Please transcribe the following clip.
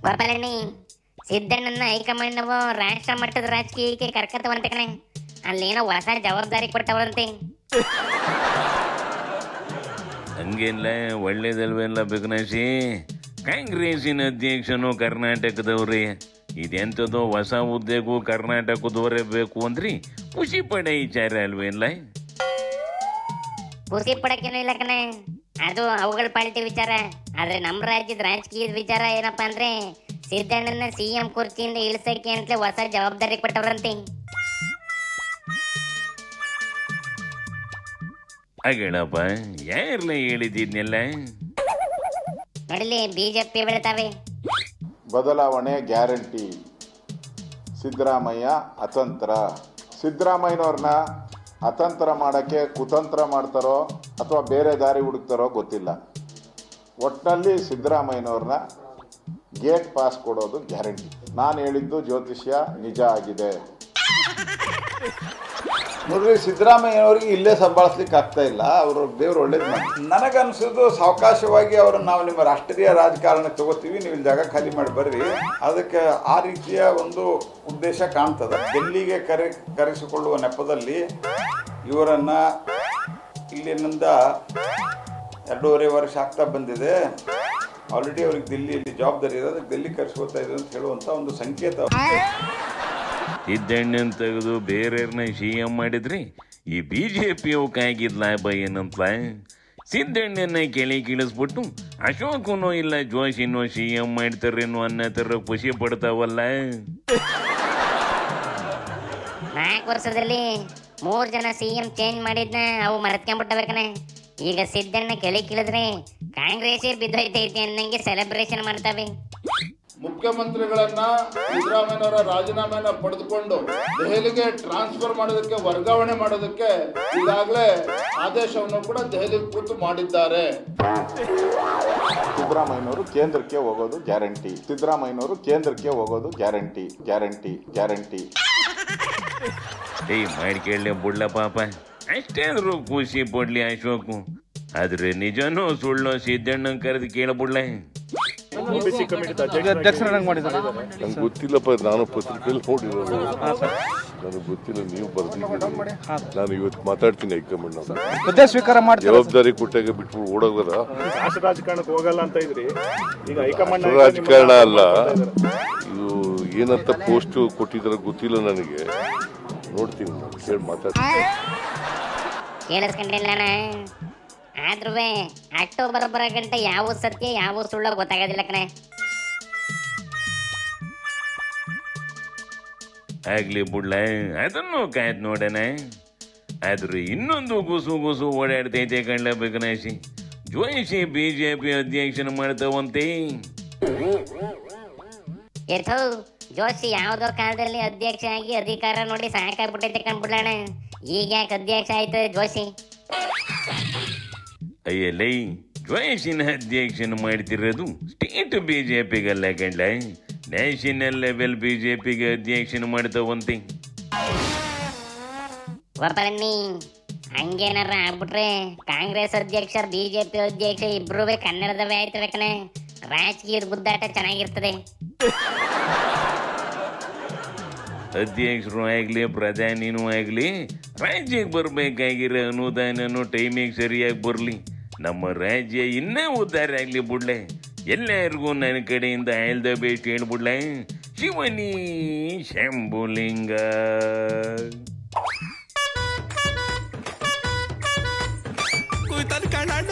ಗೋಪಾಲಣ್ಣಿ ಸಿದ್ದಣ್ಣನ high command ನಾವು ರಾಷ್ಟ್ರ ಮಟ್ಟದ ರಾಜಕೀಯಕ್ಕೆ ಕರ್ಕತ್ತವಂತೆ ಕಣೆ. ಅಲ್ಲೇನೋ ಹೊಸ ಜವಾಬ್ದಾರಿ ಕೊಟ್ಟವರಂತೆ. ಹಂಗೆಲ್ಲ ಒಳ್ಳೇದಲ್ವೆಲ್ಲ ಬಿಗ್ನಾಸಿ. ಕಾಂಗ್ರೆಸ್ಸಿನ ಅಧ್ಯಕ್ಷನು ಕರ್ನಾಟಕದವ್ರಿ. ಇದೆಂಥದ್ದು ಹೊಸ ಹುದ್ದೆಗೂ ಕರ್ನಾಟಕದವರೇ ಬೇಕು ಅಂದ್ರಿ ಖುಷಿ ಪಡೋ ವಿಚಾರ ಅಲ್ವೇಲ್ಲ. ಖುಷಿ ಪಡಕ್ಕೇನು ಇಲ್ಲ ಕಣೆ, ಅದು ಅವುಗಳ ಪಾಲಿಟಿ ವಿಚಾರ. ಆದ್ರೆ ನಮ್ಮ ರಾಜ್ಯದ ರಾಜಕೀಯದ ವಿಚಾರ ಏನಪ್ಪಾ ಅಂದ್ರೆ ಸಿದ್ದಣ್ಣನ CM ಕುರ್ಚಿಯಿಂದ ಇಳಿಸಕ್ಕೆ ಅಂತಲೇ ಹೊಸ ಜವಾಬ್ದಾರಿ ಕೊಟ್ಟವ್ರಂತೆ. ಹಾಗೇಳಪ್ಪ, ಯಾರಲ್ಲ ಹೇಳಿದ್ನೆಲ್ಲ? ನೋಡಲಿ, BJP ಬೆಳಿತಾವೆ. ಬದಲಾವಣೆ ಗ್ಯಾರಂಟಿ. ಸಿದ್ದರಾಮಯ್ಯ ಅತಂತ್ರ. ಸಿದ್ದರಾಮಯ್ಯನವ್ರನ್ನ ಅತಂತ್ರ ಮಾಡೋಕ್ಕೆ ಕುತಂತ್ರ ಮಾಡ್ತಾರೋ ಅಥವಾ ಬೇರೆ ದಾರಿ ಹುಡುಕ್ತಾರೋ ಗೊತ್ತಿಲ್ಲ. ಒಟ್ಟಿನಲ್ಲಿ ಸಿದ್ದರಾಮಯ್ಯನವ್ರನ್ನ ಗೇಟ್ ಪಾಸ್ ಕೊಡೋದು ಗ್ಯಾರಂಟಿ. ನಾನು ಹೇಳಿದ್ದು ಜ್ಯೋತಿಷ್ಯ ನಿಜ ಆಗಿದೆ. ನೋಡ್ರಿ, ಸಿದ್ದರಾಮಯ್ಯನವ್ರಿಗೆ ಇಲ್ಲೇ ಸಂಭಾಳಿಸ್ಲಿಕ್ಕೆ ಆಗ್ತಾ ಇಲ್ಲ. ಅವರು ದೇವ್ರು ಒಳ್ಳೇದು ಮಾಡಿ. ನನಗನ್ಸೋದು ಸಾವಕಾಶವಾಗಿ ಅವ್ರನ್ನ ನಾವು ನಿಮ್ಮ ರಾಷ್ಟ್ರೀಯ ರಾಜಕಾರಣಕ್ಕೆ ತಗೋತೀವಿ, ನೀವು ಇಲ್ಲಿ ಜಾಗ ಖಾಲಿ ಮಾಡಿ ಬರ್ರಿ. ಅದಕ್ಕೆ ಆ ರೀತಿಯ ಒಂದು ಉದ್ದೇಶ ಕಾಣ್ತದೆ. ಡೆಲ್ಲಿಗೆ ಕರೆಸಿಕೊಳ್ಳುವ ನೆಪದಲ್ಲಿ ಇವರನ್ನ ಇಲ್ಲಿನಿಂದ 2.5 ವರ್ಷ ಆಗ್ತಾ ಬಂದಿದೆ. ಆಲ್ರೆಡಿ ಅವ್ರಿಗೆ ದಿಲ್ಲಿಯಲ್ಲಿ ಜವಾಬ್ದಾರಿ ಇರೋದು, ಡೆಲ್ಲಿ ಕರೆಸ್ಕೊತಾ ಇದೆ ಅಂತ ಹೇಳುವಂಥ ಒಂದು ಸಂಕೇತ. ಸಿದ್ದಣ್ಣನ ತೆಗೆದು ಬೇರೆಯವ್ರನ್ನ CM ಮಾಡಿದ್ರಿ ಈ BJP ಲಾಭ ಏನಂತ? ಸಿದ್ದಣ್ಣನ ಕೆಳಿಸ್ಬಿಟ್ಟು ಅಶೋಕನೋ ಇಲ್ಲ ಜೋಶಿನೋ CM ಮಾಡ್ತಾರೇನೋ ಅನ್ನೋ ಥರ ಖುಷಿ ಪಡ್ತಾವಲ್ಲ. 4 ವರ್ಷದಲ್ಲಿ 3 ಜನ CM ಚೇಂಜ್ ಮಾಡಿದ್ನ ಅವು ಮರೆತ್ಕೊಂಡ್ಬಿಟ್ಟಬೇಕನೆ. ಈಗ ಸಿದ್ದಣ್ಣ ಕೆಳಿದ್ರೆ ಕಾಂಗ್ರೆಸ್ಸೇ ಬಿದ್ದೋಯ್ತೈತಿ ಅನ್ನಂಗೆ ಸೆಲೆಬ್ರೇಷನ್ ಮಾಡ್ತಾವೆ. ಮುಖ್ಯಮಂತ್ರಿಗಳನ್ನ ಸಿದ್ದರಾಮಯ್ಯನವರ ರಾಜೀನಾಮೆನ ಪಡೆದುಕೊಂಡು ದೆಹಲಿಗೆ ಟ್ರಾನ್ಸ್ಫರ್ ಮಾಡೋದಕ್ಕೆ, ವರ್ಗಾವಣೆ ಮಾಡೋದಕ್ಕೆ ಈಗಾಗಲೇ ಆದೇಶವನ್ನು ಕೂಡ ದೆಹಲಿ ಕೂತು ಮಾಡಿದ್ದಾರೆ. ಸಿದ್ದರಾಮಯ್ಯನವರು ಕೇಂದ್ರಕ್ಕೆ ಹೋಗೋದು ಗ್ಯಾರಂಟಿ. ಸಿದ್ದರಾಮಯ್ಯನವರು ಕೇಂದ್ರಕ್ಕೆ ಹೋಗೋದು ಗ್ಯಾರಂಟಿ, ಗ್ಯಾರಂಟಿ, ಗ್ಯಾರಂಟಿ. ಮಾಡ್ಕೇಳಿ ಬುಡ್ಲ ಪಾಪ, ಅಷ್ಟೇ ಆದ್ರೂ ಖುಷಿ ಪಡ್ಲಿ ಅಶೋಕು. ಆದ್ರೆ ನಿಜನೋ ಸುಳ್ಳೋ ಸಿದ್ದಣ್ಣ ಕರೆದು ಕೇಳಬುಡ್ಲ. ನಂಗೆ ಗೊತ್ತಿಲ್ಲಪ್ಪ, ನಾನು ಪತ್ರಿಕೆಯಲ್ಲಿ ನೋಡಿರೋದು, ನನಗೆ ಗೊತ್ತಿಲ್ಲ. ನೀವು ಬರ್ದಿದ್ದೀರಿ, ನಾನು ಇವತ್ತು ಮಾತಾಡ್ತೀನಿ ಹೈಕಮಾಂಡ್. ಜವಾಬ್ದಾರಿ ಕೊಟ್ಟಾಗ ಬಿಟ್ಬಿಟ್ಟು ಓಡೋಗಲ್ಲ. ರಾಜಕಾರಣಕ್ಕೆ ಹೋಗಲ್ಲ ಅಂತ ಇದ್ರಿ, ಈಗ ಹೈಕಮಾಂಡ್ ರಾಜಕಾರಣ ಅಲ್ಲ ಇದು. ಏನಂತ ಪೋಸ್ಟ್ ಕೊಟ್ಟಿದ್ದಾರೆ ಗೊತ್ತಿಲ್ಲ ನನಗೆ, ನೋಡ್ತೀನಿ, ಹೇಳಿ ಮಾತಾಡ್ತೀನಿ. ಕೇಳಿಸ್ಕೊಂಡಿಲ್ಲ ಆದ್ರೂ ಅಕ್ಟೋಬರ್ ಬರೋ ಗಂಟೆ ಯಾವ ಸತ್ಯ ಯಾವ ಸುಳ್ಳು ಗೊತ್ತಾಗೋದಿಲ್ಲ ಕಣೆ. ಆಗ್ಲಿ ಬುಡ್ಲ, ಅದನ್ನು ಕಾಯ್ದು ನೋಡೋಣ. ಆದ್ರೆ ಇನ್ನೊಂದು ಗುಸು ಓಡಾಡ್ತೈತೆ ಕಣ್ಣ ಬೇಕನಾಶಿ. ಜೋಶಿ BJP ಅಧ್ಯಕ್ಷನ ಮಾಡ್ತಾವಂತೆ. ಜೋಶಿ ಯಾವ್ದೋ ಕಾಲದಲ್ಲಿ ಅಧ್ಯಕ್ಷ ಆಗಿ ಅಧಿಕಾರ ನೋಡಿ ಸಾಕಾಗ್ಬಿಟ್ಟೈತೆ ಕಣ್ಬಿಡ್ಲಣ್ಣ. ಈಗ ಯಾಕೆ ಅಧ್ಯಕ್ಷ ಆಯ್ತು ಜೋಶಿ? ಅಯ್ಯಲ್ಲೈ, ಜೋಶಿನ ಅಧ್ಯಕ್ಷನ ಮಾಡ್ತಿರೋದು ಸ್ಟೇಟ್ BJPಗಲ್ಲ ಕಂಡ್ಲ, ನ್ಯಾಷನಲ್ ಲೆವೆಲ್ BJPಗೆ ಅಧ್ಯಕ್ಷನ ಮಾಡ್ತಾವಂತೆ. ಗೋಪಾಲಣ್ಣಿ, ಹಂಗೇನಾರ ಆಗ್ಬಿಟ್ರೆ ಕಾಂಗ್ರೆಸ್ ಅಧ್ಯಕ್ಷ BJP ಅಧ್ಯಕ್ಷ ಇಬ್ರು ಕನ್ನಡದವೇ ಆಯ್ತವೆ ಕಣೆ. ರಾಜಕೀಯದ ಗುದ್ದಾಟ ಚೆನ್ನಾಗಿರ್ತದೆ. ಅಧ್ಯಕ್ಷರು ಆಗ್ಲಿ ಪ್ರಧಾನಿನೂ ಆಗ್ಲಿ ರಾಜ್ಯಕ್ಕೆ ಬರ್ಬೇಕಾಗಿರೋ ಅನುದಾನನು ಟೈಮಿಗೆ ಸರಿಯಾಗಿ ಬರ್ಲಿ. ನಮ್ಮ ರಾಜ್ಯ ಇನ್ನೂ ಉದ್ಧಾರ ಆಗ್ಲಿ ಬುಡ್ಲೆ. ಎಲ್ಲರಿಗೂ ನನ್ನ ಕಡೆಯಿಂದ ಆಲ್ ದ ಬೆಸ್ಟ್ ಹೇಳ್ಬಿಡ್ಲ. ಶಿವನಿ ಶಂಭುಲಿಂಗ. ಕನ್ನಡ